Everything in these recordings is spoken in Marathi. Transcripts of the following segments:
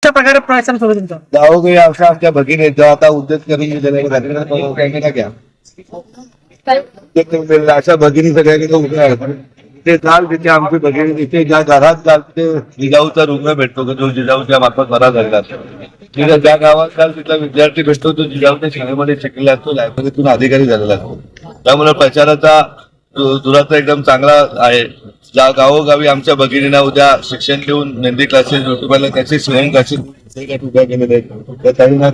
कशा प्रकारे प्रवासन सुरू तुमचं? गावोगावी अशा आमच्या भगिनी जो आता उद्योग करून दिलेला घ्या अशा भगिनी सगळ्याकडे उभ्या आहेत. ते जाल तिथे आमची भगिनी तिथे ज्या घरात जाल तिथे जिजाऊचा रुग्ण भेटतो जो जिजाऊच्या मार्फत बरा झालेला असतो. तिथे ज्या गावात जाल तिथला विद्यार्थी भेटतो तो जिजाऊच्या शाळेमध्ये शिकलेला असतो, लायब्ररीतून अधिकारी झालेला असतो. त्यामुळे प्रचाराचा दुराचा एकदम चांगला आहे. ज्या गावोगावी आमच्या भगिनींना उद्या शिक्षण देऊन मेहंदी क्लासेस युट्यूबला त्याचे स्वयं क्लासेस उभ्या केलेले आहेत, त्यांना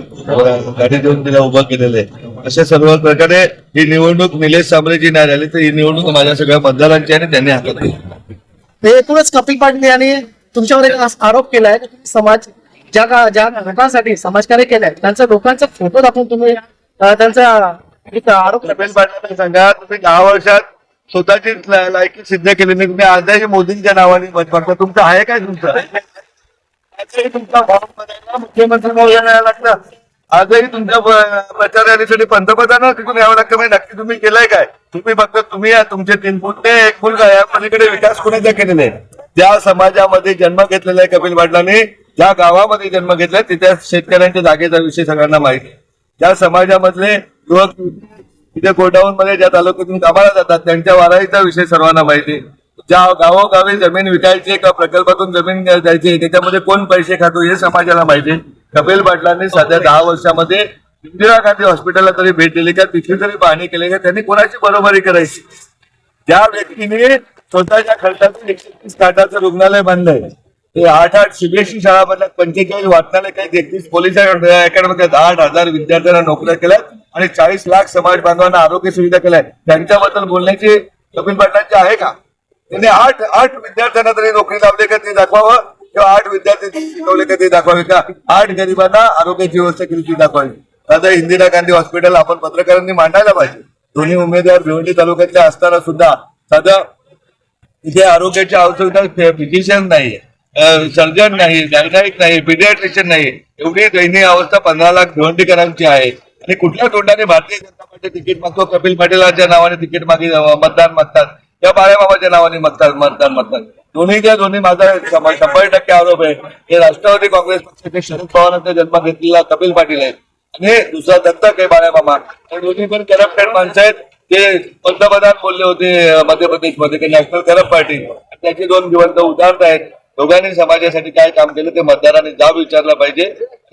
गाडी देऊन तिला उभं केलेलं आहे. अशा सर्व प्रकारे ही निवडणूक निलेश सांबरेची नाही झाली तर ही निवडणूक माझ्या सगळ्या मतदारांची आणि त्यांनी हातात घेतली. एकूणच कपिल पाटील यांनी तुमच्यावर एक आरोप केलाय की तुम्ही समाज ज्या लोकांसाठी समाजकार्य केलंय त्यांचा लोकांचा फोटो दाखवून तुम्ही त्यांचा एक आरोप. कपिल पाटील सांगा, तुम्ही 10 वर्षात स्वतःची लायकी सिद्ध केली नाही. तुम्ही आजही मोदींच्या नावाने मत मागता. तुमचं आहे काय? तुमचं आजही तुमचा भाव मुख्यमंत्री महोदयांना लागतं. आजही तुमच्या प्रचार रॅलीसाठी पंतप्रधान तिथून यावं लागतं. म्हणजे नक्की तुम्ही केलंय काय? तुम्ही फक्त तुम्ही तुमचे 3 फूट 1 फूल काय या पलीकडे विकास कोणाचा केलेला आहे? ज्या समाजामध्ये जन्म घेतलेला आहे कपिल पाटलांनी, ज्या गावामध्ये जन्म घेतलाय तिथे शेतकऱ्यांच्या जागेचा विषय सगळ्यांना माहिती आहे. ज्या समाजामधले युवक तिथे गोडाऊन मध्ये ज्या तालुक्यातून कामाला जातात त्यांच्या वाराईचा विषय सर्वांना माहिती आहे. ज्या गावोगावी जमीन विकायची का प्रकल्पातून जमीन द्यायची त्याच्यामध्ये कोण पैसे खातो हे समाजाला माहिती आहे. कपिल पाटलांनी सध्या 10 वर्षामध्ये इंदिरा गांधी हॉस्पिटलला तरी भेट दिली का? तिथली तरी पाहणी केली का? त्यांनी कोणाची बरोबरी करायची? ज्या व्यक्तीने स्वतःच्या खर्चातून 130 खाटाचं रुग्णालय बांधलंय, ते 8 सीबीएसई शाळा मधल्या 45 वाचनालय काही 33 पोलीस अकॅडमी 8,000 विद्यार्थ्यांना नोकऱ्या केल्या आणि 40 लाख समाज बांधवांना आरोग्य सुविधा केल्या. त्यांच्याबद्दल बोलण्याची कपिल पाटलांची आहे का? त्यांनी 8 विद्यार्थ्यांना तरी नोकरी लावली का ते दाखवावं, किंवा 8 विद्यार्थी शिकवले का ते दाखवावे का? 8 गरिबांना आरोग्याची व्यवस्था केली ती दाखवावी. आता इंदिरा गांधी हॉस्पिटल आपण पत्रकारांनी मांडायला पाहिजे. दोन्ही उमेदवार भिवंडी तालुक्यातले असताना सुद्धा साधा इथे आरोग्याची आवश्यकता फिजिशियन नाही, सर्जन नाही, गायनाईक नाही, पिडियाट्रिशियन नाही. एवढी दयनीय अवस्था 15 लाख भिवंडीकरांची आहे. आणि कुठल्या तोंडाने भारतीय जनता पार्टी तिकीट मागतो? कपिल पाटीलांच्या नावाने तिकीट मतदान मागतात, त्या बाळाबाबाच्या नावाने मतदान मागतात. दोन्ही माझा 100% आरोप आहे की राष्ट्रवादी काँग्रेस पक्षाचे शरद पवारांचा जन्म घेतलेला कपिल पाटील आहेत आणि दुसरा दत्तक आहे बाळाबाबा. दोन्ही पण करप्टेड माणसं आहेत. ते पंतप्रधान बोलले होते मध्य प्रदेशमध्ये की नॅशनल करप्ट पार्टी, त्याची 2 जिवंत उदाहरणं आहेत. दोघांनी समाजासाठी काय काम केलं ते मतदारांनी जाब विचारला पाहिजे.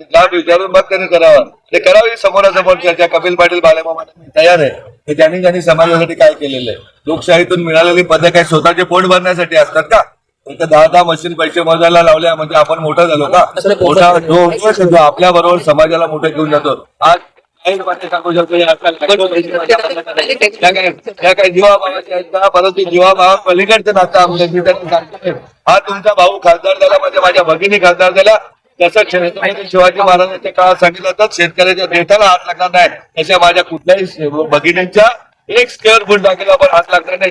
जाब विचारून मग त्यांनी करावं. ते करावी समोरासमोर चर्चा. कपिल पाटील बाळाबाबा तयार आहे की त्यांनी समाजासाठी काय केलेलं आहे. लोकशाहीतून मिळालेली पदं काय स्वतःचे पोट भरण्यासाठी असतात का? 10 मशीन पैसे मोजायला लावल्या म्हणजे आपण मोठा झालो का? मोठा जो आपल्या बरोबर समाजाला मोठं घेऊन जातो. आज सांगू शकतो काय जीवाभावाचे आहेत का? परंतु जीवाभावा पलीकडचं नातं आमच्या. हा तुमचा भाऊ खासदार झाला म्हणजे माझ्या भगिनी खासदार झाला. तसं छत्रपती शिवाजी महाराजांच्या काळात सांगितलं तर शेतकऱ्याच्या देठाला हात लागणार नाही, तशा माझ्या कुठल्याही भगिनींच्या 1 स्क्वेअर फूट जागेला पण हात लागणार नाही.